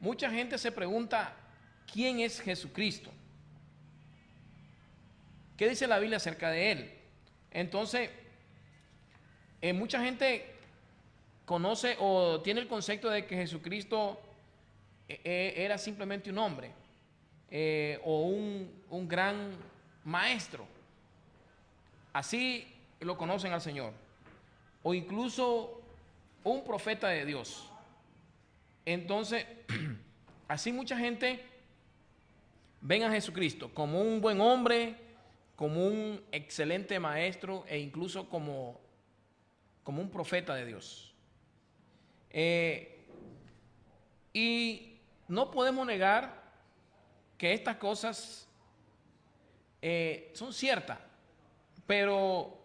mucha gente se pregunta, ¿quién es Jesucristo? ¿Qué dice la Biblia acerca de él? Entonces, mucha gente conoce o tiene el concepto de que Jesucristo era simplemente un hombre o un gran maestro. Así lo conocen al Señor. O incluso un profeta de Dios. Entonces, así mucha gente ven a Jesucristo como un buen hombre, como un excelente maestro e incluso como un profeta de Dios. Y no podemos negar que estas cosas son ciertas, pero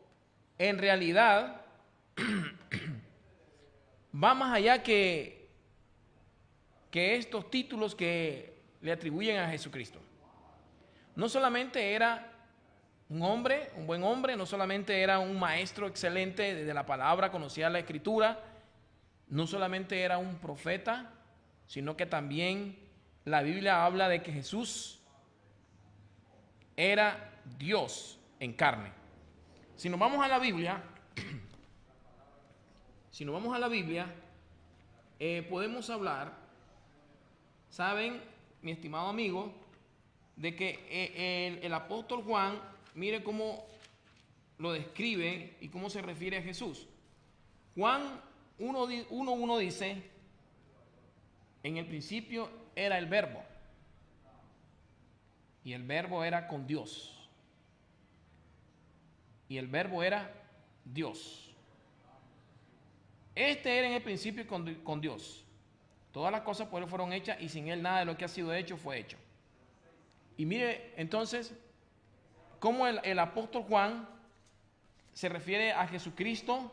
en realidad va más allá que estos títulos que le atribuyen a Jesucristo. No solamente era un hombre, un buen hombre, no solamente era un maestro excelente de la palabra, conocía la escritura, no solamente era un profeta, sino que también la Biblia habla de que Jesús era Dios en carne. Si nos vamos a la Biblia, podemos hablar, ¿saben, mi estimado amigo, de que el apóstol Juan, mire cómo lo describe y cómo se refiere a Jesús? Juan 1:1 dice, en el principio era el verbo, y el verbo era con Dios, y el verbo era Dios. Este era en el principio con Dios. Todas las cosas por él fueron hechas, y sin él nada de lo que ha sido hecho fue hecho. Y mire entonces cómo el apóstol Juan se refiere a Jesucristo.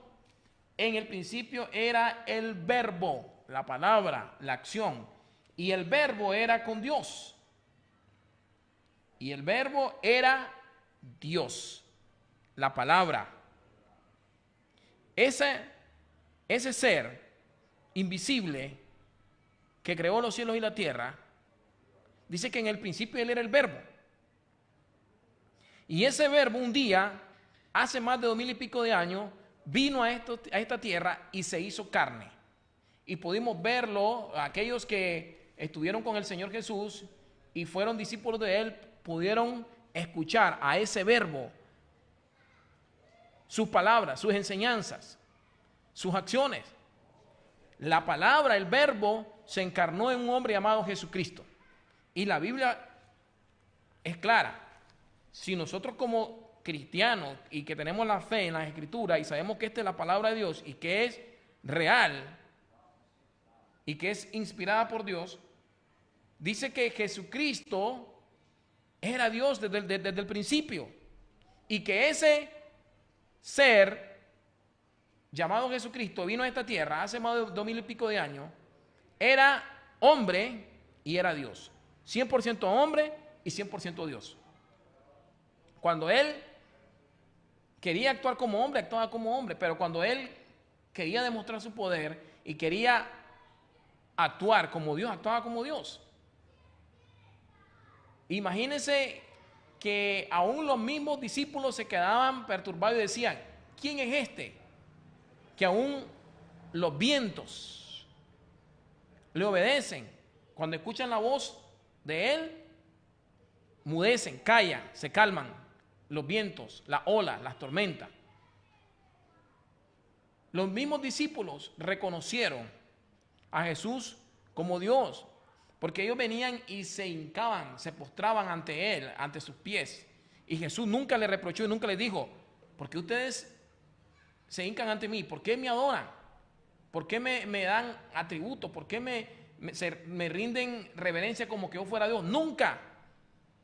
En el principio era el verbo, la palabra, la acción, y el verbo era con Dios, y el verbo era Dios, la palabra. Ese ser invisible que creó los cielos y la tierra, dice que en el principio él era el verbo. Y ese verbo un día, hace más de 2000 y pico de años, vino a esta tierra y se hizo carne. Y pudimos verlo, aquellos que estuvieron con el Señor Jesús y fueron discípulos de él, pudieron escuchar a ese verbo, sus palabras, sus enseñanzas, sus acciones. La palabra, el verbo, se encarnó en un hombre llamado Jesucristo. Y la Biblia es clara. Si nosotros como cristianos y que tenemos la fe en las Escrituras y sabemos que esta es la palabra de Dios y que es real y que es inspirada por Dios, dice que Jesucristo era Dios desde el principio, y que ese ser llamado Jesucristo vino a esta tierra hace más de 2000 y pico de años, era hombre y era Dios, 100% hombre y 100% Dios. Cuando él quería actuar como hombre, actuaba como hombre, pero cuando él quería demostrar su poder y quería actuar como Dios, actuaba como Dios. Imagínense que aún los mismos discípulos se quedaban perturbados y decían, ¿quién es este? Que aún los vientos le obedecen. Cuando escuchan la voz de él, mudecen, callan, se calman los vientos, las olas, las tormentas. Los mismos discípulos reconocieron a Jesús como Dios, porque ellos venían y se hincaban, se postraban ante él, ante sus pies. Y Jesús nunca le reprochó y nunca les dijo, ¿por qué ustedes se hincan ante mí? ¿Por qué me adoran? ¿Por qué me dan atributos? ¿Por qué me rinden reverencia como que yo fuera Dios? Nunca.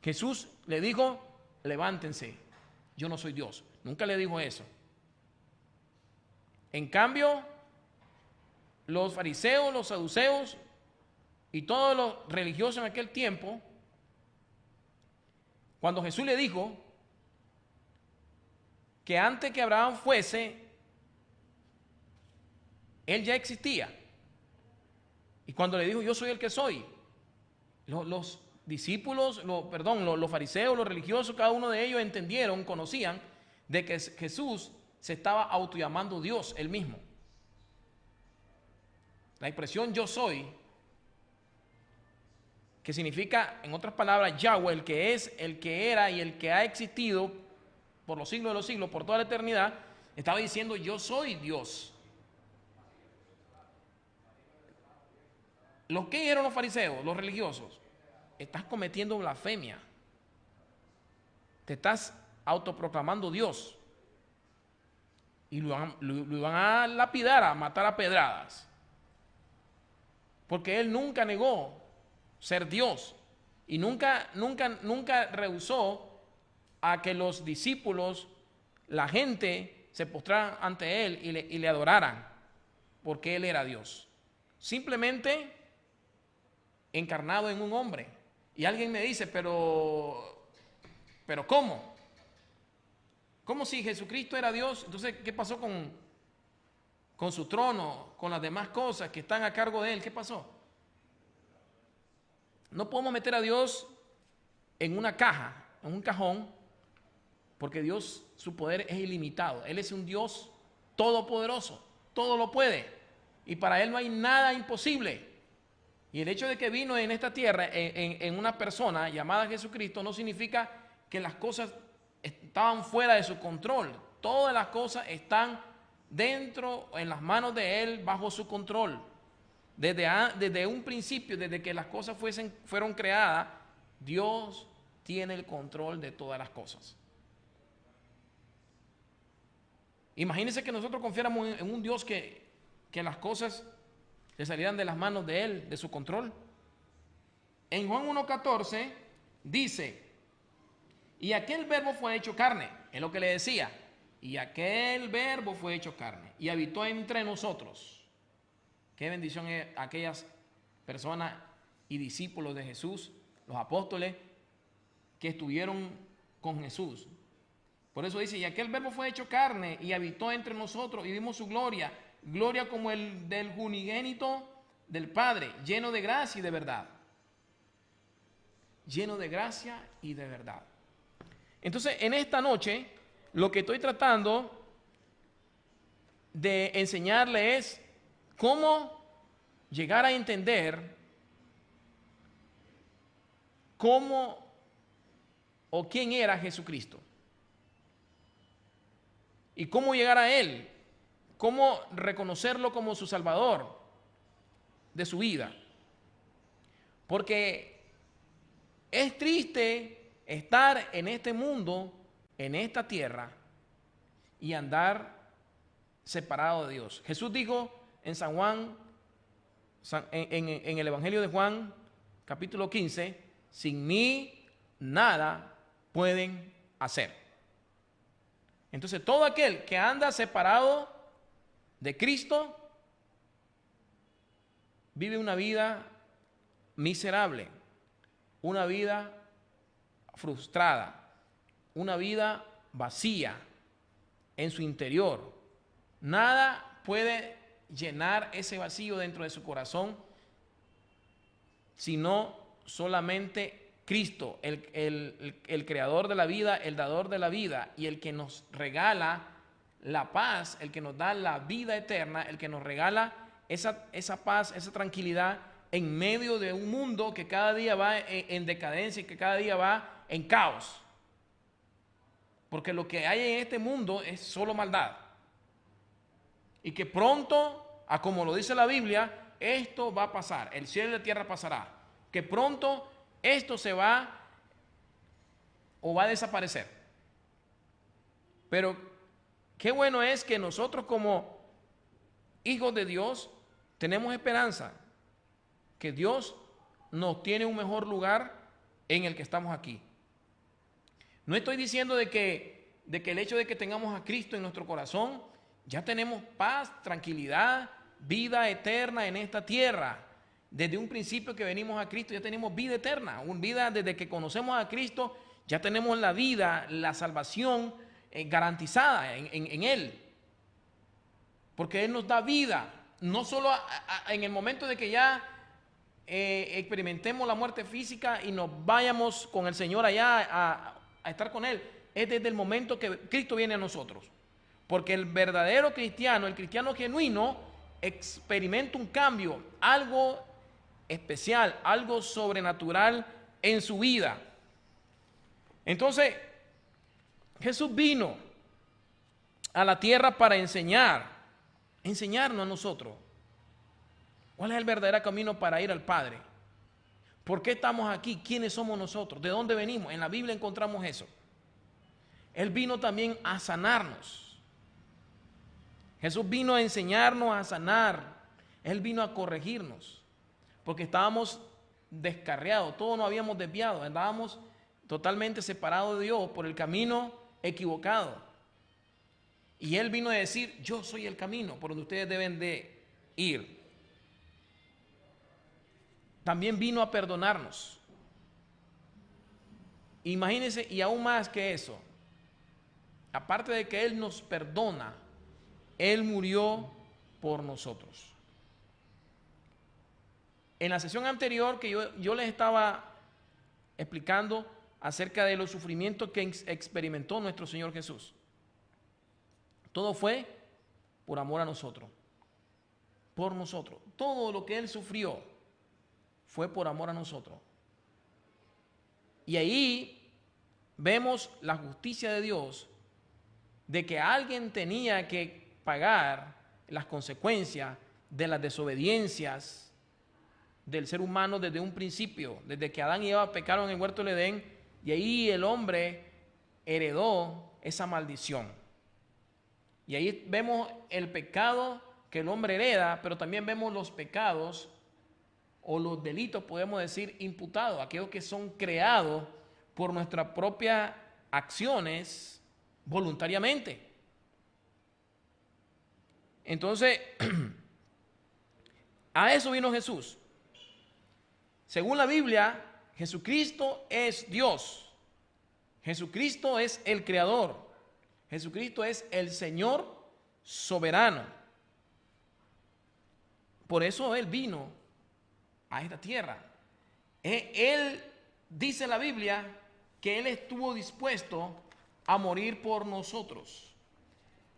Jesús le dijo, levántense, yo no soy Dios. Nunca le dijo eso. En cambio, los fariseos, los saduceos y todos los religiosos en aquel tiempo, cuando Jesús le dijo que antes que Abraham fuese, él ya existía. Y cuando le dijo, yo soy el que soy, los discípulos, los fariseos, los religiosos, cada uno de ellos entendieron, conocían de que Jesús se estaba autollamando Dios él mismo. La expresión yo soy, que significa, en otras palabras, Yahweh, el que es, el que era y el que ha existido por los siglos de los siglos, por toda la eternidad, estaba diciendo yo soy Dios. ¿Los que eran los fariseos, los religiosos? Estás cometiendo blasfemia. Te estás autoproclamando Dios. Y lo iban a lapidar, a matar a pedradas. Porque él nunca negó ser Dios. Y nunca rehusó a que los discípulos, la gente, se postraran ante él y le adoraran. Porque él era Dios. Simplemente encarnado en un hombre. Y alguien me dice, pero ¿cómo? ¿Cómo si Jesucristo era Dios? Entonces, ¿qué pasó con su trono, con las demás cosas que están a cargo de él? ¿Qué pasó? No podemos meter a Dios en una caja, en un cajón, porque Dios, su poder es ilimitado. Él es un Dios todopoderoso, todo lo puede. Y para él no hay nada imposible. Y el hecho de que vino en esta tierra, en una persona llamada Jesucristo, no significa que las cosas estaban fuera de su control. Todas las cosas están dentro, en las manos de Él, bajo su control. Desde un principio, desde que las cosas fueron creadas, Dios tiene el control de todas las cosas. Imagínense que nosotros confiáramos en un Dios que las cosas le salieran de las manos de Él, de su control. En Juan 1:14 dice, y aquel verbo fue hecho carne, es lo que le decía, y aquel verbo fue hecho carne, y habitó entre nosotros. Qué bendición es aquellas personas y discípulos de Jesús, los apóstoles, que estuvieron con Jesús. Por eso dice, y aquel verbo fue hecho carne, y habitó entre nosotros, y vimos su gloria, gloria como el del unigénito del Padre, lleno de gracia y de verdad. Lleno de gracia y de verdad. Entonces, en esta noche, lo que estoy tratando de enseñarle es cómo llegar a entender cómo o quién era Jesucristo. Y cómo llegar a Él. Cómo reconocerlo como su Salvador de su vida. Porque es triste estar en este mundo, en esta tierra, y andar separado de Dios. Jesús dijo en San Juan, en el Evangelio de Juan, capítulo 15, sin mí nada pueden hacer. Entonces todo aquel que anda separado de Cristo vive una vida miserable, una vida frustrada, una vida vacía en su interior. Nada puede llenar ese vacío dentro de su corazón, sino solamente Cristo, el creador de la vida, el dador de la vida y el que nos regala la paz, el que nos da la vida eterna, el que nos regala esa paz, esa tranquilidad en medio de un mundo que cada día va en decadencia y que cada día va en caos. Porque lo que hay en este mundo es solo maldad. Y que pronto, como lo dice la Biblia, esto va a pasar, el cielo y la tierra pasará. Que pronto esto se va o va a desaparecer. Pero qué bueno es que nosotros como hijos de Dios tenemos esperanza, que Dios nos tiene un mejor lugar en el que estamos aquí. No estoy diciendo de que el hecho de que tengamos a Cristo en nuestro corazón, ya tenemos paz, tranquilidad, vida eterna en esta tierra. Desde un principio que venimos a Cristo ya tenemos vida eterna, una vida desde que conocemos a Cristo, ya tenemos la vida, la salvación garantizada en Él. Porque Él nos da vida, no solo en el momento de que ya experimentemos la muerte física y nos vayamos con el Señor allá a estar con Él. Es desde el momento que Cristo viene a nosotros. Porque el verdadero cristiano, el cristiano genuino, experimenta un cambio, algo especial, algo sobrenatural en su vida. Entonces, Jesús vino a la tierra para enseñarnos a nosotros cuál es el verdadero camino para ir al Padre. ¿Por qué estamos aquí? ¿Quiénes somos nosotros? ¿De dónde venimos? En la Biblia encontramos eso. Él vino también a sanarnos. Jesús vino a enseñarnos a sanar. Él vino a corregirnos. Porque estábamos descarriados, todos nos habíamos desviado, andábamos totalmente separados de Dios por el camino equivocado. Y Él vino a decir, yo soy el camino por donde ustedes deben de ir. También vino a perdonarnos. Imagínense, y aún más que eso, aparte de que Él nos perdona, Él murió por nosotros. En la sesión anterior que yo les estaba explicando acerca de los sufrimientos que experimentó nuestro Señor Jesús. Todo fue por amor a nosotros. Por nosotros. Todo lo que Él sufrió fue por amor a nosotros. Y ahí vemos la justicia de Dios de que alguien tenía que pagar las consecuencias de las desobediencias del ser humano desde un principio, desde que Adán y Eva pecaron en el huerto del Edén, y ahí el hombre heredó esa maldición. Y ahí vemos el pecado que el hombre hereda, pero también vemos los pecados o los delitos, podemos decir, imputados, aquellos que son creados por nuestras propias acciones voluntariamente. Entonces, a eso vino Jesús. Según la Biblia, Jesucristo es Dios. Jesucristo es el Creador. Jesucristo es el Señor soberano. Por eso Él vino a esta tierra. Él dice en la Biblia que Él estuvo dispuesto a morir por nosotros.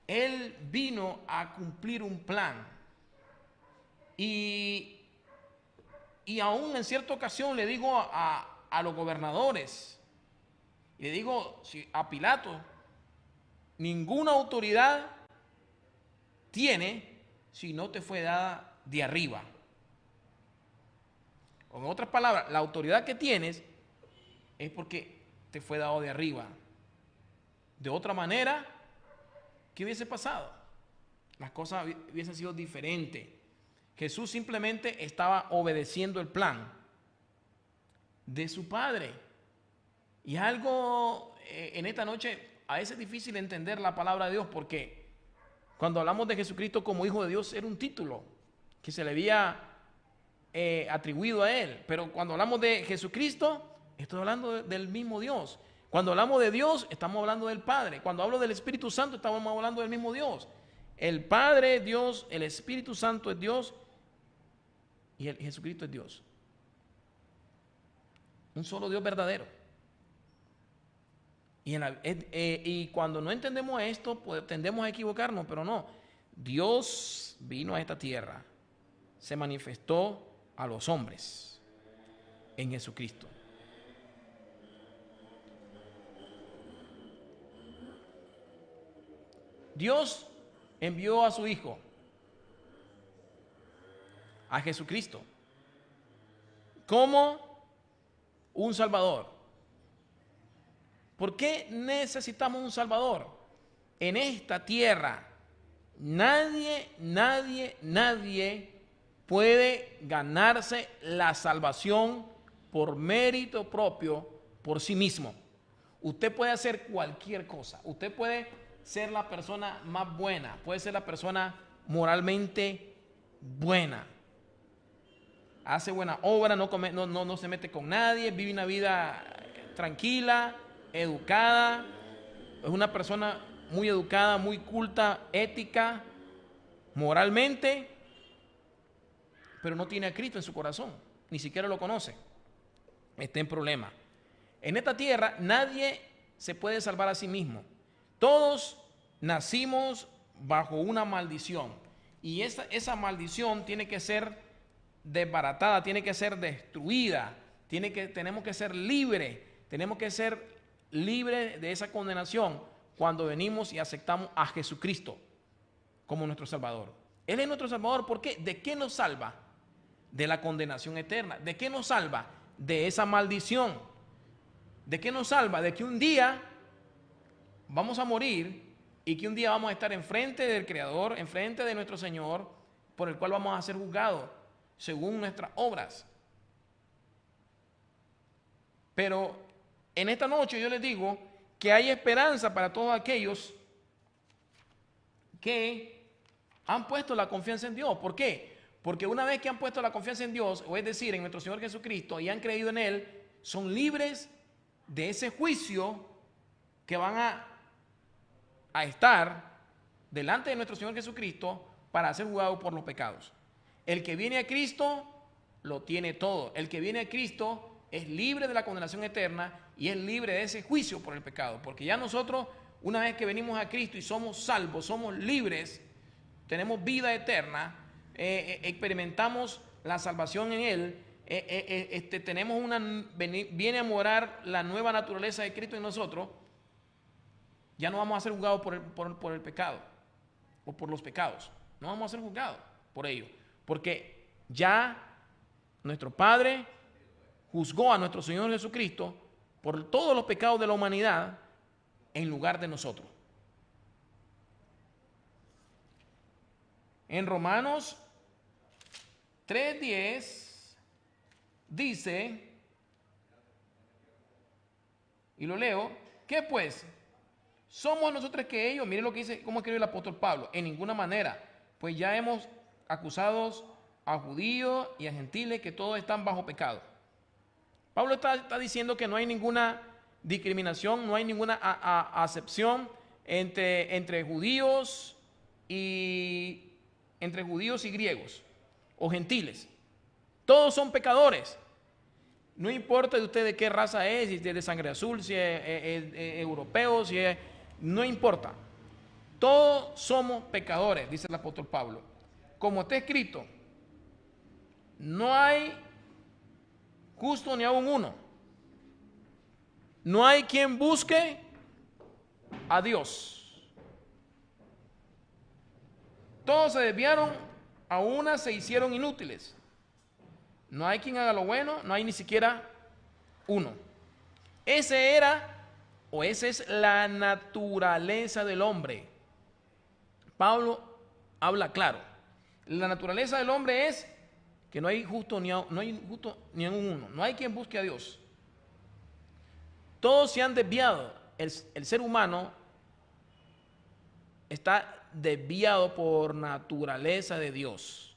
Él vino a cumplir un plan. Y aún en cierta ocasión le digo a los gobernadores, y le digo a Pilato, ninguna autoridad tiene si no te fue dada de arriba. O en otras palabras, la autoridad que tienes es porque te fue dado de arriba. De otra manera, ¿qué hubiese pasado? Las cosas hubiesen sido diferentes. Jesús simplemente estaba obedeciendo el plan de su Padre. Y algo en esta noche, a veces es difícil entender la palabra de Dios, porque cuando hablamos de Jesucristo como Hijo de Dios, era un título que se le había atribuido a Él. Pero cuando hablamos de Jesucristo, estoy hablando del mismo Dios. Cuando hablamos de Dios, estamos hablando del Padre. Cuando hablo del Espíritu Santo, estamos hablando del mismo Dios. El Padre es Dios, el Espíritu Santo es Dios, y Jesucristo es Dios. Un solo Dios verdadero. Y cuando no entendemos esto, pues tendemos a equivocarnos, pero no. Dios vino a esta tierra, se manifestó a los hombres en Jesucristo. Dios envió a su Hijo, a Jesucristo, como un Salvador. ¿Por qué necesitamos un Salvador? En esta tierra, nadie puede ganarse la salvación por mérito propio, por sí mismo. Usted puede hacer cualquier cosa. Usted puede ser la persona más buena, puede ser la persona moralmente buena. Hace buena obra, no se mete con nadie, vive una vida tranquila, educada, es una persona muy educada, muy culta, ética, moralmente, pero no tiene a Cristo en su corazón. ni siquiera lo conoce, está en problema. En esta tierra nadie se puede salvar a sí mismo. Todos nacimos bajo una maldición y esa maldición tiene que ser desbaratada, tiene que ser destruida, tenemos que ser libres, tenemos que ser libres de esa condenación cuando venimos y aceptamos a Jesucristo como nuestro Salvador. Él es nuestro Salvador. ¿Por qué? ¿De qué nos salva? De la condenación eterna. ¿De qué nos salva? De esa maldición. ¿De qué nos salva? De que un día vamos a morir y que un día vamos a estar enfrente del Creador, enfrente de nuestro Señor, por el cual vamos a ser juzgados según nuestras obras. Pero en esta noche yo les digo que hay esperanza para todos aquellos que han puesto la confianza en Dios. ¿Por qué? Porque una vez que han puesto la confianza en Dios, o es decir, en nuestro Señor Jesucristo, y han creído en Él, son libres de ese juicio que van a estar delante de nuestro Señor Jesucristo para ser juzgados por los pecados. El que viene a Cristo lo tiene todo. El que viene a Cristo es libre de la condenación eterna y es libre de ese juicio por el pecado. Porque ya nosotros, una vez que venimos a Cristo y somos salvos, somos libres, tenemos vida eterna, experimentamos la salvación en Él, tenemos viene a morar la nueva naturaleza de Cristo en nosotros, ya no vamos a ser juzgados por el pecado o por los pecados. No vamos a ser juzgados por ello, porque ya nuestro Padre juzgó a nuestro Señor Jesucristo por todos los pecados de la humanidad en lugar de nosotros. En Romanos 3:10 dice, y lo leo, ¿qué pues? ¿Somos nosotros que ellos? Miren lo que dice, cómo escribe el apóstol Pablo. En ninguna manera, pues ya hemos acusados a judíos y a gentiles que todos están bajo pecado. Pablo está diciendo que no hay ninguna discriminación, no hay ninguna acepción entre judíos y griegos o gentiles. Todos son pecadores. No importa de usted de qué raza es, si es de sangre azul, si es europeo, si es... No importa. Todos somos pecadores, dice el apóstol Pablo. Como está escrito, no hay justo ni aun uno. No hay quien busque a Dios. Todos se desviaron, a una se hicieron inútiles. No hay quien haga lo bueno, no hay ni siquiera uno. Esa es la naturaleza del hombre. Pablo habla claro. La naturaleza del hombre es que no hay justo ni uno. No hay quien busque a Dios. Todos se han desviado. El ser humano está desviado por naturaleza de Dios.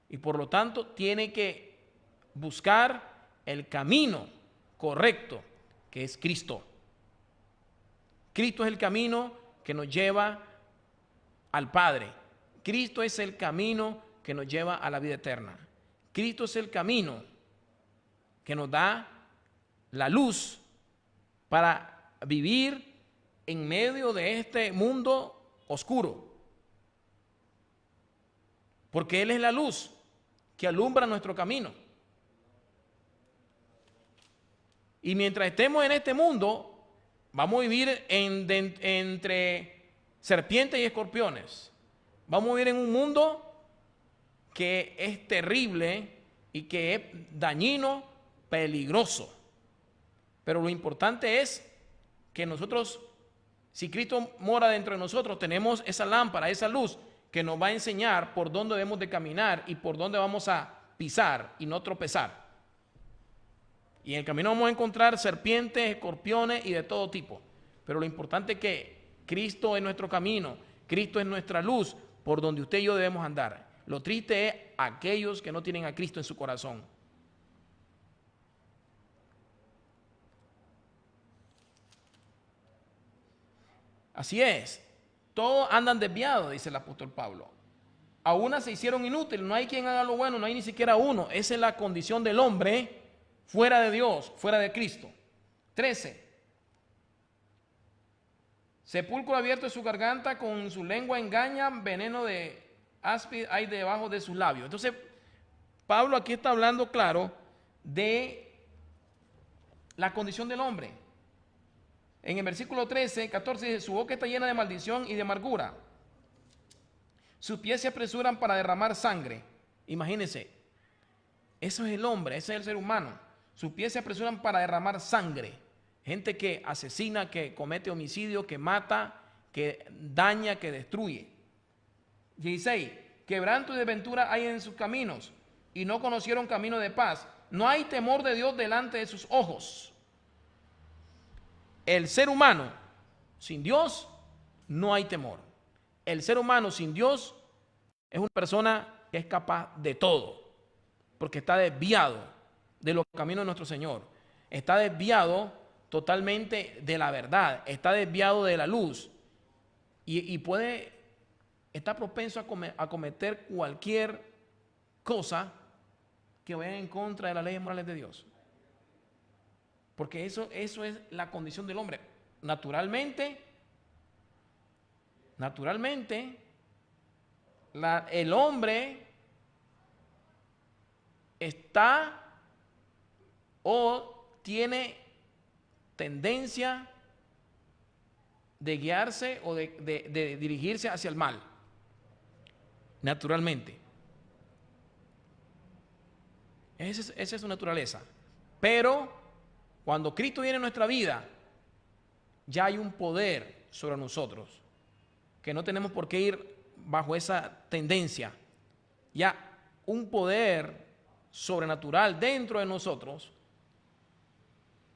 Y por lo tanto tiene que buscar el camino correcto, que es Cristo. Cristo es el camino que nos lleva al Padre. Cristo es el camino que nos lleva a la vida eterna. Cristo es el camino que nos da la luz para vivir en medio de este mundo oscuro. Porque Él es la luz que alumbra nuestro camino. Y mientras estemos en este mundo, vamos a vivir entre serpientes y escorpiones. Vamos a vivir en un mundo que es terrible y que es dañino, peligroso. Pero lo importante es que nosotros, si Cristo mora dentro de nosotros, tenemos esa lámpara, esa luz que nos va a enseñar por dónde debemos de caminar y por dónde vamos a pisar y no tropezar. Y en el camino vamos a encontrar serpientes, escorpiones y de todo tipo. Pero lo importante es que Cristo es nuestro camino, Cristo es nuestra luz por donde usted y yo debemos andar. Lo triste es aquellos que no tienen a Cristo en su corazón. Así es, todos andan desviados, dice el apóstol Pablo. a una se hicieron inútiles, no hay quien haga lo bueno, no hay ni siquiera uno. Esa es la condición del hombre fuera de Dios, fuera de Cristo. 13. Sepulcro abierto de su garganta, con su lengua engaña, veneno de áspid hay debajo de sus labios. Entonces, Pablo aquí está hablando claro de la condición del hombre. En el versículo 13, 14 dice, su boca está llena de maldición y de amargura. Sus pies se apresuran para derramar sangre. Imagínense, eso es el hombre, ese es el ser humano. Sus pies se apresuran para derramar sangre. Gente que asesina, que comete homicidio, que mata, que daña, que destruye. 16. Quebranto y desventura hay en sus caminos, y no conocieron camino de paz. No hay temor de Dios delante de sus ojos. El ser humano sin Dios no hay temor. El ser humano sin Dios es una persona que es capaz de todo, porque está desviado de los caminos de nuestro Señor. Está desviado totalmente de la verdad, está desviado de la luz y puede estar propenso a cometer cualquier cosa que vaya en contra de las leyes morales de Dios. Porque eso es la condición del hombre. Naturalmente, el hombre está o tiene tendencia de guiarse o de dirigirse hacia el mal, naturalmente. Esa es su naturaleza. Pero cuando Cristo viene en nuestra vida, ya hay un poder sobre nosotros, que no tenemos por qué ir bajo esa tendencia. Ya un poder sobrenatural dentro de nosotros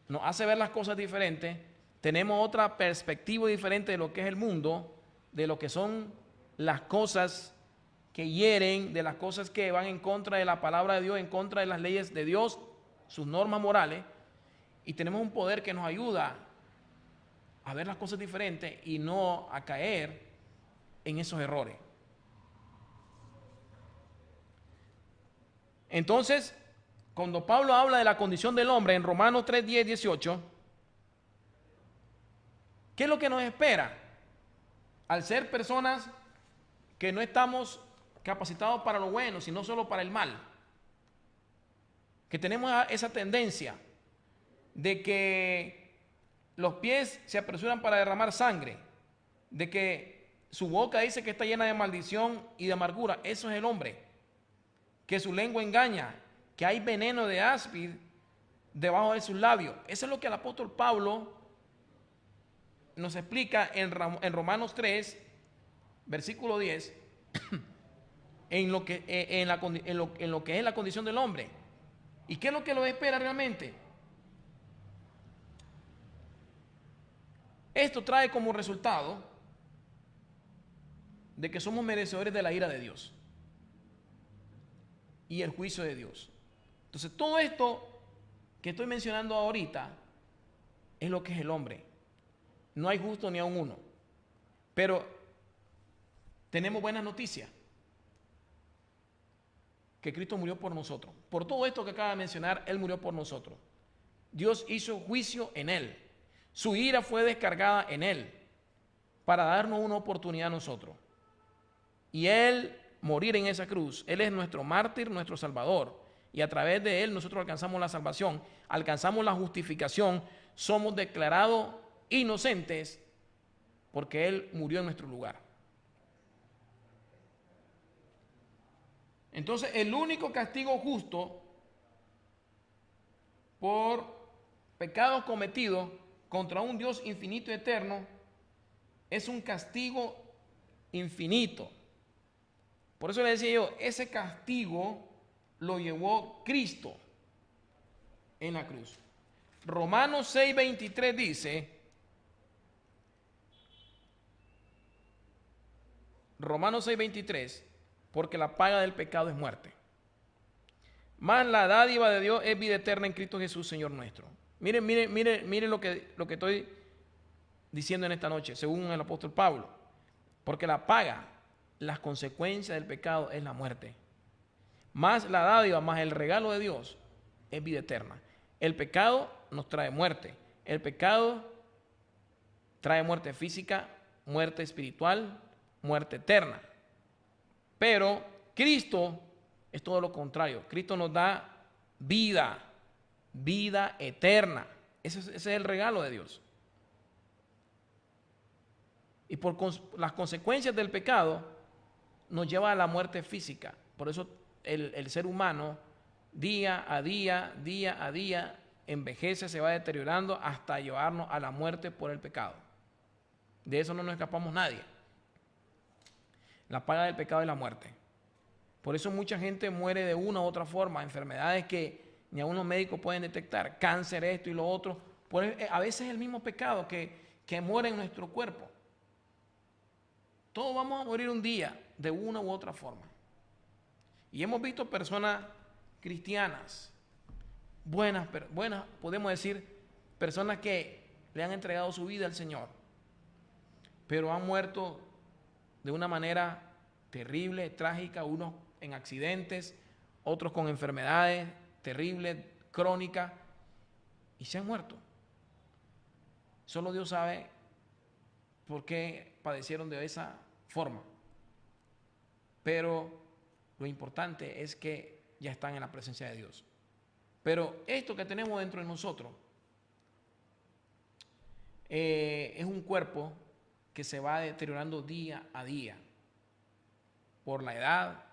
nos hace ver las cosas diferentes, tenemos otra perspectiva diferente de lo que es el mundo, de lo que son las cosas que hieren, de las cosas que van en contra de la palabra de Dios, en contra de las leyes de Dios, sus normas morales, y tenemos un poder que nos ayuda a ver las cosas diferentes y no a caer en esos errores. Entonces, cuando Pablo habla de la condición del hombre en Romanos 3, 10, 18, ¿qué es lo que nos espera? Al ser personas que no estamos capacitados para lo bueno, sino solo para el mal, que tenemos esa tendencia de que los pies se apresuran para derramar sangre, de que su boca dice que está llena de maldición y de amargura. Eso es el hombre, que su lengua engaña, que hay veneno de áspid debajo de sus labios. Eso es lo que el apóstol Pablo nos explica en Romanos 3, versículo 10, en lo que es la condición del hombre. ¿Y qué es lo que lo espera realmente? Esto trae como resultado de que somos merecedores de la ira de Dios y el juicio de Dios. Entonces, todo esto que estoy mencionando ahorita es lo que es el hombre. No hay justo ni a un uno. Pero tenemos buenas noticias. Que Cristo murió por nosotros. Por todo esto que acaba de mencionar, Él murió por nosotros. Dios hizo juicio en Él. Su ira fue descargada en Él para darnos una oportunidad a nosotros. Y Él morir en esa cruz, Él es nuestro mártir, nuestro salvador. Y a través de Él nosotros alcanzamos la salvación, alcanzamos la justificación, somos declarados inocentes porque Él murió en nuestro lugar. Entonces, el único castigo justo por pecados cometidos contra un Dios infinito y eterno es un castigo infinito. Por eso le decía yo, ese castigo lo llevó Cristo en la cruz. Romanos 6:23 dice, Romanos 6:23, porque la paga del pecado es muerte, mas la dádiva de Dios es vida eterna en Cristo Jesús, Señor nuestro. Miren lo que estoy diciendo en esta noche, según el apóstol Pablo. Porque la paga las consecuencias del pecado es la muerte. Más la dádiva, más el regalo de Dios es vida eterna. El pecado nos trae muerte. El pecado trae muerte física, muerte espiritual, muerte eterna. Pero Cristo es todo lo contrario. Cristo nos da vida, vida eterna. Ese es el regalo de Dios. Y por las consecuencias del pecado nos lleva a la muerte física. Por eso el ser humano día a día envejece, se va deteriorando hasta llevarnos a la muerte por el pecado. De eso no nos escapamos nadie. La paga del pecado es la muerte. Por eso mucha gente muere de una u otra forma, enfermedades que ni aun los médicos pueden detectar, cáncer, esto y lo otro. A veces es el mismo pecado que muere en nuestro cuerpo. Todos vamos a morir un día de una u otra forma. Y hemos visto personas cristianas, buenas, podemos decir, personas que le han entregado su vida al Señor, pero han muerto de una manera terrible, trágica, unos en accidentes, otros con enfermedades terribles, crónicas, y se han muerto. Solo Dios sabe por qué padecieron de esa forma. Pero lo importante es que ya están en la presencia de Dios. Pero esto que tenemos dentro de nosotros es un cuerpo que se va deteriorando día a día por la edad,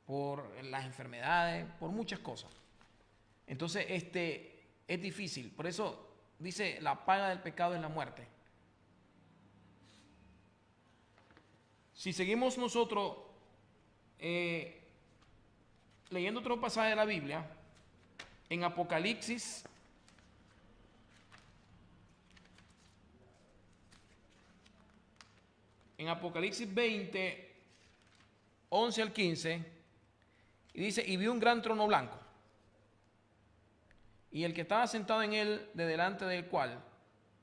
por las enfermedades, por muchas cosas. Entonces, es difícil. Por eso dice, la paga del pecado es la muerte. Si seguimos nosotros leyendo otro pasaje de la Biblia, en Apocalipsis, en Apocalipsis 20, 11 al 15, y dice, y vi un gran trono blanco, y el que estaba sentado en él, de delante del cual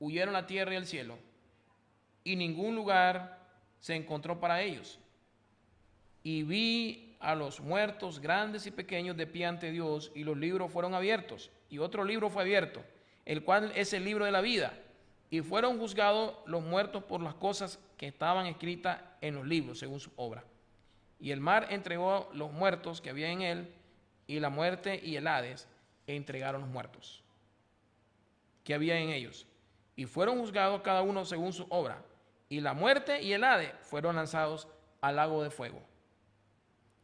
huyeron la tierra y el cielo, y ningún lugar se encontró para ellos. Y vi a los muertos grandes y pequeños de pie ante Dios, y los libros fueron abiertos, y otro libro fue abierto, el cual es el libro de la vida, y fueron juzgados los muertos por las cosas que estaban escritas en los libros, según su obra. Y el mar entregó los muertos que había en él, y la muerte y el Hades entregaron los muertos que había en ellos, y fueron juzgados cada uno según su obra, y la muerte y el Hades fueron lanzados al lago de fuego.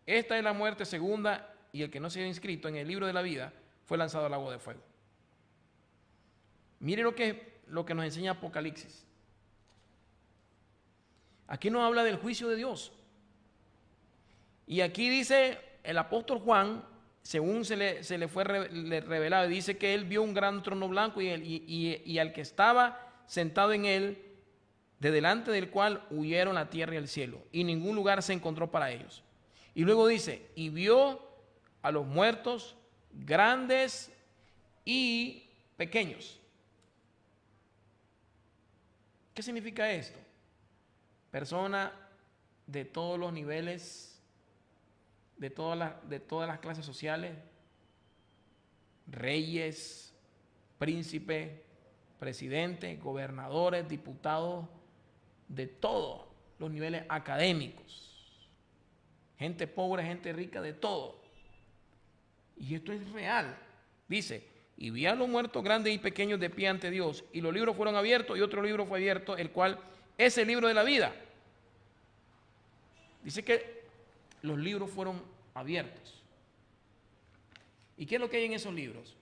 Esta es la muerte segunda, y el que no se haya inscrito en el libro de la vida fue lanzado al lago de fuego. Mire lo que nos enseña Apocalipsis. Aquí nos habla del juicio de Dios. Y aquí dice el apóstol Juan, según se le fue revelado, dice que él vio un gran trono blanco y al que estaba sentado en él, de delante del cual huyeron la tierra y el cielo, y ningún lugar se encontró para ellos. Y luego dice, y vio a los muertos grandes y pequeños. ¿Qué significa esto? Personas de todos los niveles, de todas las clases sociales, reyes, príncipes, presidentes, gobernadores, diputados, de todos los niveles académicos. Gente pobre, gente rica, de todo. Y esto es real. Dice, y vi a los muertos grandes y pequeños de pie ante Dios, y los libros fueron abiertos, y otro libro fue abierto, el cual es el libro de la vida. Dice que los libros fueron abiertos. ¿Y qué es lo que hay en esos libros?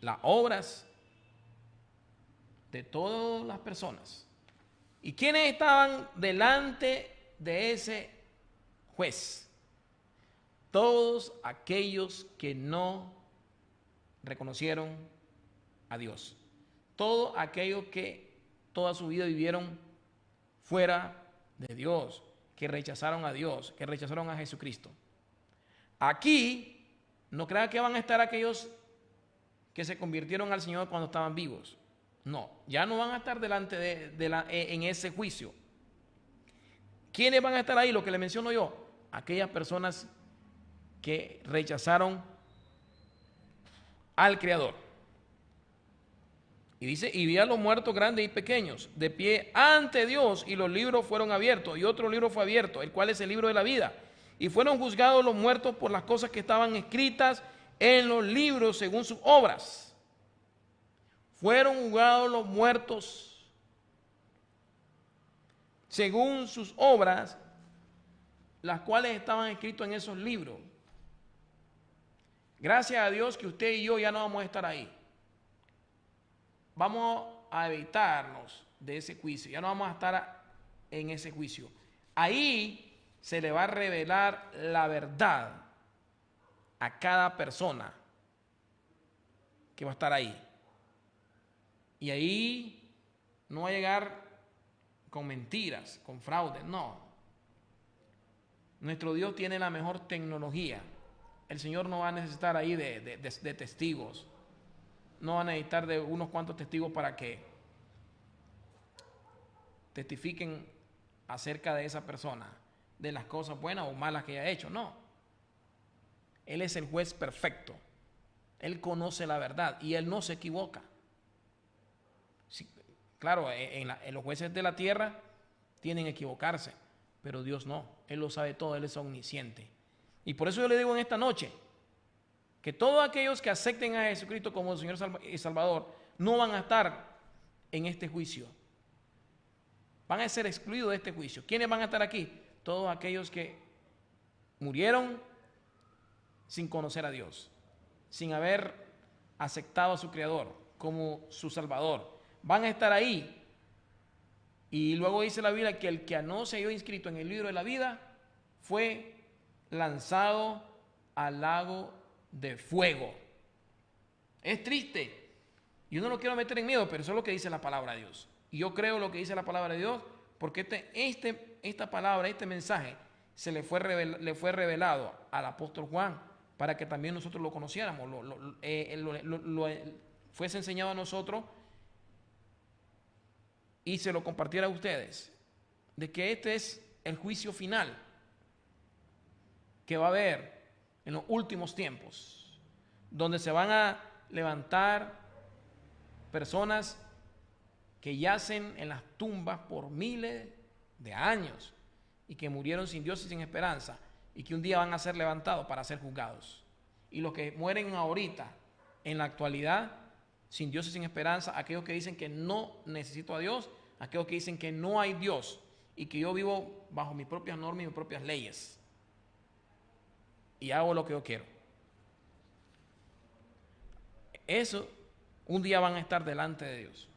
Las obras de todas las personas. ¿Y quiénes estaban delante de ese juez? Todos aquellos que no reconocieron a Dios. Todos aquellos que toda su vida vivieron fuera de Dios, que rechazaron a Dios, que rechazaron a Jesucristo. Aquí no crean que van a estar aquellos que se convirtieron al Señor cuando estaban vivos. No, ya no van a estar delante en ese juicio. ¿Quiénes van a estar ahí? Lo que le menciono yo, aquellas personas que rechazaron al Creador. Y dice, y vi a los muertos grandes y pequeños de pie ante Dios, y los libros fueron abiertos, y otro libro fue abierto, el cual es el libro de la vida. Y fueron juzgados los muertos por las cosas que estaban escritas en los libros según sus obras. Fueron juzgados los muertos según sus obras, las cuales estaban escritas en esos libros. Gracias a Dios que usted y yo ya no vamos a estar ahí. Vamos a evitarnos de ese juicio. Ya no vamos a estar en ese juicio. Ahí se le va a revelar la verdad a cada persona que va a estar ahí. Y ahí no va a llegar con mentiras, con fraudes, no. Nuestro Dios tiene la mejor tecnología. El Señor no va a necesitar ahí de testigos. No va a necesitar de unos cuantos testigos para que testifiquen acerca de esa persona, de las cosas buenas o malas que haya hecho. No. Él es el juez perfecto. Él conoce la verdad y Él no se equivoca. Sí, claro, en los jueces de la tierra tienen que equivocarse, pero Dios no. Él lo sabe todo, Él es omnisciente. Y por eso yo le digo en esta noche que todos aquellos que acepten a Jesucristo como Señor y Salvador no van a estar en este juicio. Van a ser excluidos de este juicio. ¿Quiénes van a estar aquí? Todos aquellos que murieron sin conocer a Dios, sin haber aceptado a su Creador como su Salvador. Van a estar ahí. Y luego dice la Biblia que el que no se halló inscrito en el libro de la vida fue lanzado al lago de fuego. Es triste. Yo no lo quiero meter en miedo, pero eso es lo que dice la palabra de Dios. Y yo creo lo que dice la palabra de Dios, porque esta palabra, este mensaje, le fue revelado al apóstol Juan para que también nosotros lo conociéramos, fuese enseñado a nosotros y se lo compartiera a ustedes, de que este es el juicio final que va a haber en los últimos tiempos, donde se van a levantar personas que yacen en las tumbas por miles de años y que murieron sin Dios y sin esperanza, y que un día van a ser levantados para ser juzgados. Y los que mueren ahorita, en la actualidad, sin Dios y sin esperanza, aquellos que dicen que no necesito a Dios, aquellos que dicen que no hay Dios y que yo vivo bajo mis propias normas y mis propias leyes y hago lo que yo quiero. Eso un día van a estar delante de Dios.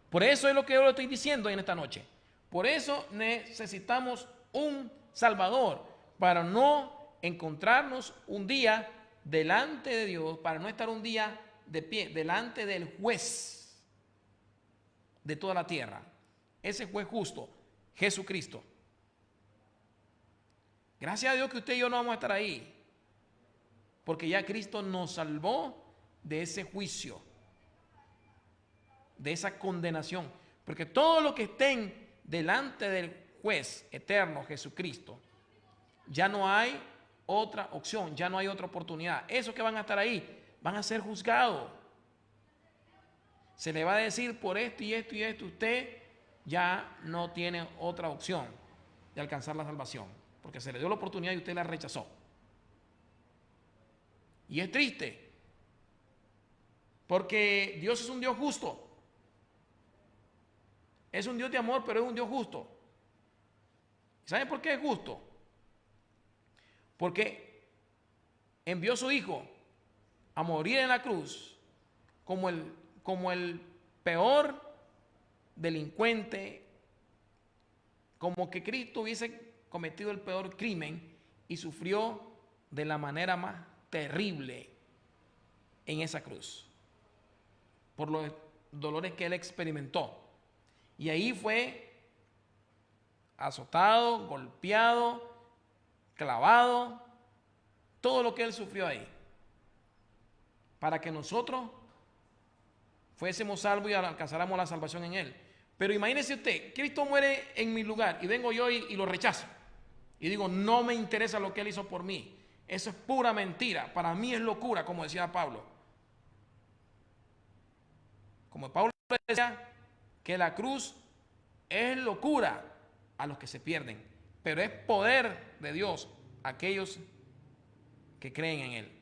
Por eso es lo que yo le estoy diciendo en esta noche. Por eso necesitamos un Salvador, para no encontrarnos un día delante de Dios, para no estar un día de pie delante del juez de toda la tierra, ese juez justo, Jesucristo. Gracias a Dios que usted y yo no vamos a estar ahí, porque ya Cristo nos salvó de ese juicio, de esa condenación, porque todos los que estén delante del juez eterno Jesucristo, ya no hay otra opción, ya no hay otra oportunidad. Esos que van a estar ahí van a ser juzgados. Se le va a decir por esto y esto y esto, usted ya no tiene otra opción de alcanzar la salvación, porque se le dio la oportunidad y usted la rechazó. Y es triste, porque Dios es un Dios justo. Es un Dios de amor, pero es un Dios justo. ¿Saben por qué es justo? Porque envió a su Hijo a morir en la cruz como el peor delincuente, como que Cristo hubiese cometido el peor crimen y sufrió de la manera más terrible en esa cruz, por los dolores que Él experimentó. Y ahí fue azotado, golpeado, clavado, todo lo que Él sufrió ahí, para que nosotros fuésemos salvos y alcanzáramos la salvación en Él. Pero imagínese usted, Cristo muere en mi lugar y vengo yo y lo rechazo. Y digo, no me interesa lo que Él hizo por mí. Eso es pura mentira. Para mí es locura, como decía Pablo. Como Pablo decía, que la cruz es locura a los que se pierden, pero es poder de Dios a aquellos que creen en Él.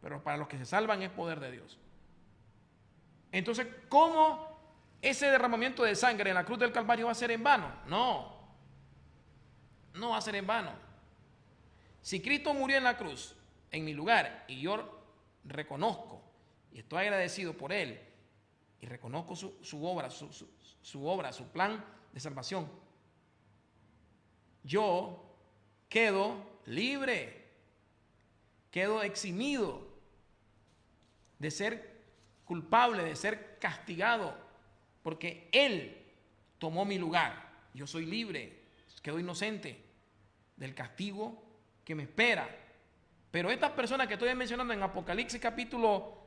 Pero para los que se salvan es poder de Dios. Entonces, ¿cómo ese derramamiento de sangre en la cruz del Calvario va a ser en vano? No, no va a ser en vano. Si Cristo murió en la cruz, en mi lugar, y yo reconozco y estoy agradecido por Él, y reconozco su obra, su plan de salvación, yo quedo libre, quedo eximido de ser culpable, de ser castigado, porque Él tomó mi lugar. Yo soy libre, quedo inocente del castigo que me espera. Pero estas personas que estoy mencionando en Apocalipsis capítulo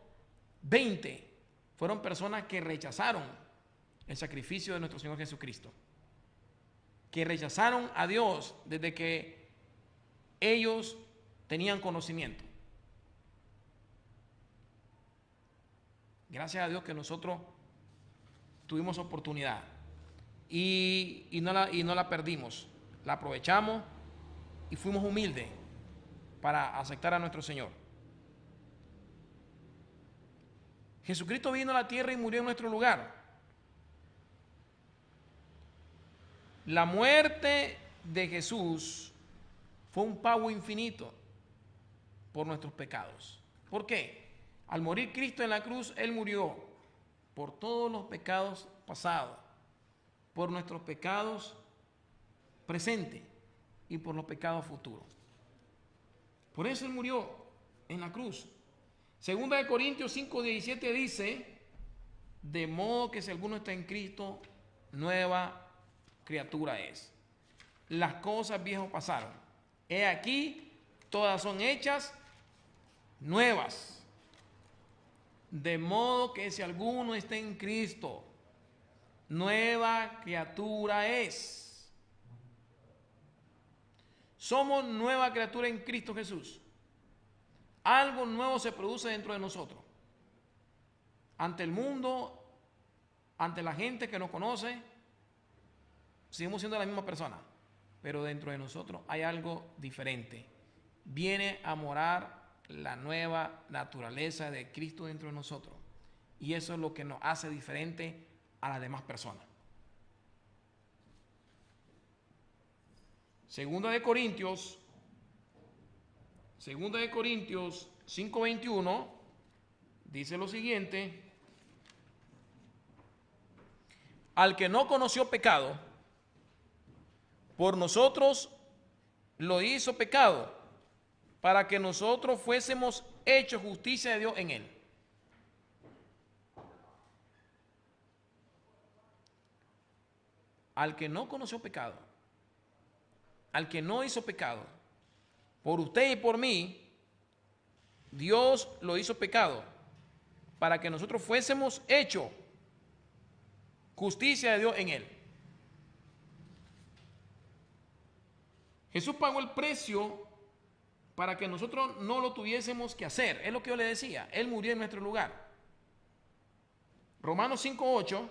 20 fueron personas que rechazaron el sacrificio de nuestro Señor Jesucristo, que rechazaron a Dios desde que ellos tenían conocimiento. Gracias a Dios que nosotros tuvimos oportunidad y no la perdimos, la aprovechamos y fuimos humildes para aceptar a nuestro Señor. Jesucristo vino a la tierra y murió en nuestro lugar. La muerte de Jesús fue un pago infinito por nuestros pecados. ¿Por qué? Al morir Cristo en la cruz, Él murió por todos los pecados pasados, por nuestros pecados presentes y por los pecados futuros. Por eso Él murió en la cruz. Segunda de Corintios 5:17 dice, de modo que si alguno está en Cristo, nueva criatura es. Las cosas viejas pasaron. He aquí, todas son hechas nuevas. De modo que si alguno está en Cristo, nueva criatura es. Somos nueva criatura en Cristo Jesús. Algo nuevo se produce dentro de nosotros. Ante el mundo, ante la gente que nos conoce, seguimos siendo la misma persona, pero dentro de nosotros hay algo diferente. Viene a morar la nueva naturaleza de Cristo dentro de nosotros. Y eso es lo que nos hace diferente a las demás personas. Segunda de Corintios 5:21 dice lo siguiente: al que no conoció pecado, por nosotros lo hizo pecado, para que nosotros fuésemos hechos justicia de Dios en él. Al que no conoció pecado, al que no hizo pecado, por usted y por mí, Dios lo hizo pecado, para que nosotros fuésemos hechos justicia de Dios en él. Jesús pagó el precio para que nosotros no lo tuviésemos que hacer. Es lo que yo le decía. Él murió en nuestro lugar. Romanos 5:8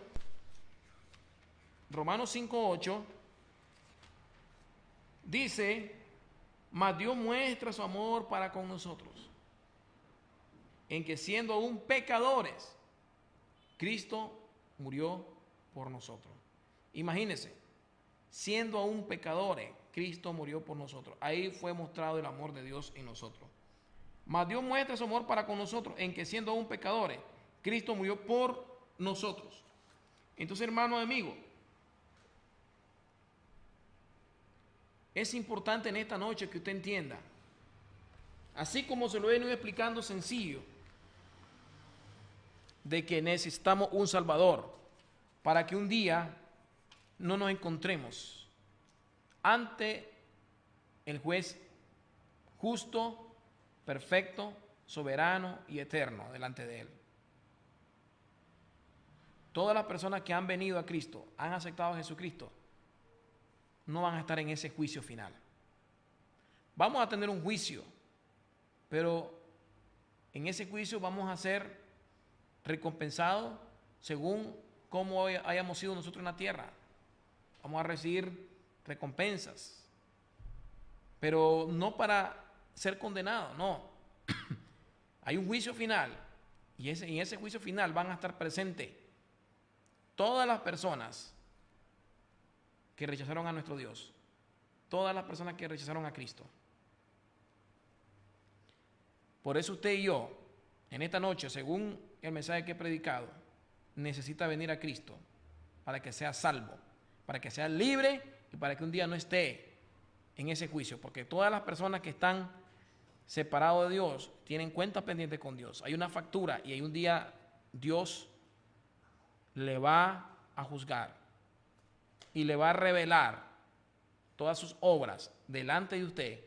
dice, mas Dios muestra su amor para con nosotros, en que siendo aún pecadores, Cristo murió por nosotros. Imagínense, siendo aún pecadores, Cristo murió por nosotros. Ahí fue mostrado el amor de Dios en nosotros. Mas Dios muestra su amor para con nosotros, en que siendo aún pecadores, Cristo murió por nosotros. Entonces, hermano amigo, es importante en esta noche que usted entienda, así como se lo he venido explicando sencillo, de que necesitamos un Salvador para que un día no nos encontremos ante el juez justo, perfecto, soberano y eterno delante de él. Todas las personas que han venido a Cristo, han aceptado a Jesucristo, no van a estar en ese juicio final. Vamos a tener un juicio, pero en ese juicio vamos a ser recompensados según cómo hayamos sido nosotros en la tierra. Vamos a recibir recompensas, pero no para ser condenados, no. Hay un juicio final y en ese juicio final van a estar presentes todas las personas que rechazaron a nuestro Dios, todas las personas que rechazaron a Cristo. Por eso usted y yo, en esta noche, según el mensaje que he predicado, necesita venir a Cristo para que sea salvo, para que sea libre y para que un día no esté en ese juicio, porque todas las personas que están separados de Dios tienen cuentas pendientes con Dios. Hay una factura y hay un día Dios le va a juzgar y le va a revelar todas sus obras delante de usted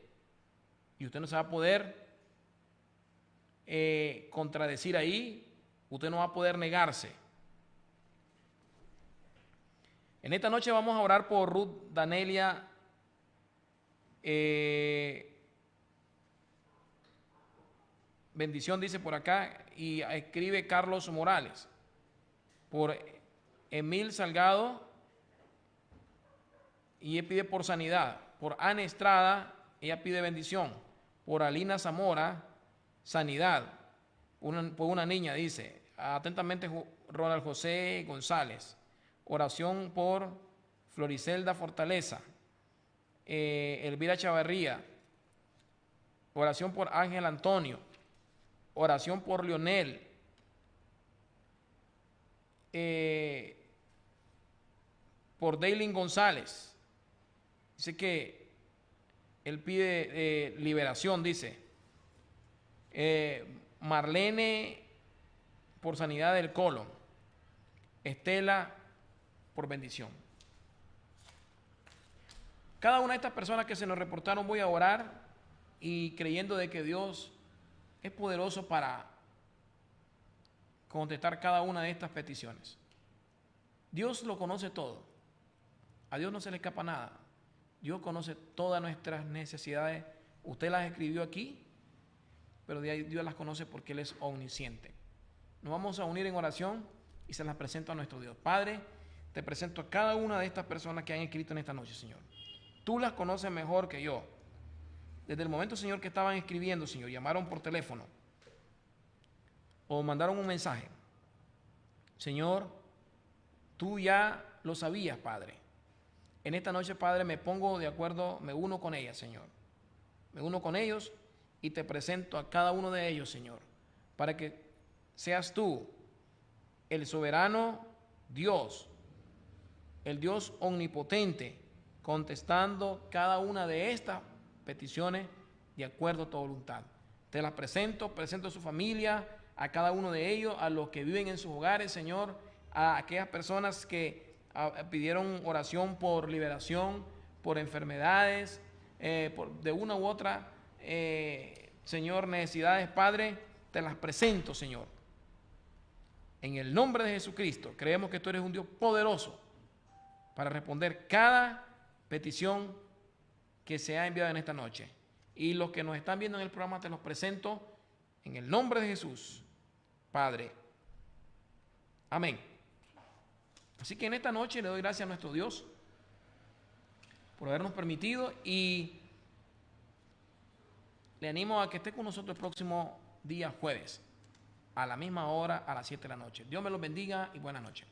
y usted no se va a poder contradecir ahí, usted no va a poder negarse. En esta noche vamos a orar por Ruth Danelia bendición, dice por acá, y escribe Carlos Morales, por Emil Salgado, y ella pide por sanidad, por Ana Estrada, ella pide bendición, por Alina Zamora, sanidad, por una niña, dice, atentamente Ronald José González, oración por Floricelda Fortaleza, Elvira Chavarría, oración por Ángel Antonio, oración por Leonel, por Daylin González, dice que él pide liberación, dice, Marlene por sanidad del colon, Estela por bendición. Cada una de estas personas que se nos reportaron voy a orar y creyendo de que Dios es poderoso para contestar cada una de estas peticiones. Dios lo conoce todo. A Dios no se le escapa nada. Dios conoce todas nuestras necesidades. Usted las escribió aquí, pero Dios las conoce porque Él es omnisciente. Nos vamos a unir en oración y se las presento a nuestro Dios. Padre, te presento a cada una de estas personas que han escrito en esta noche, Señor. Tú las conoces mejor que yo. Desde el momento, Señor, que estaban escribiendo, Señor, llamaron por teléfono o mandaron un mensaje. Señor, tú ya lo sabías, Padre. En esta noche, Padre, me pongo de acuerdo, me uno con ellas, Señor. Me uno con ellos y te presento a cada uno de ellos, Señor, para que seas tú el soberano Dios, el Dios omnipotente, contestando cada una de estas peticiones de acuerdo a tu voluntad. Te las presento a su familia, a cada uno de ellos, a los que viven en sus hogares, Señor, a aquellas personas que pidieron oración por liberación, por enfermedades, de una u otra, Señor, necesidades, Padre, te las presento, Señor. En el nombre de Jesucristo, creemos que tú eres un Dios poderoso para responder cada petición que se ha enviado en esta noche. Y los que nos están viendo en el programa te los presento en el nombre de Jesús, Padre. Amén. Así que en esta noche le doy gracias a nuestro Dios por habernos permitido y le animo a que esté con nosotros el próximo día jueves a la misma hora, a las 7 de la noche. Dios me los bendiga y buenas noches.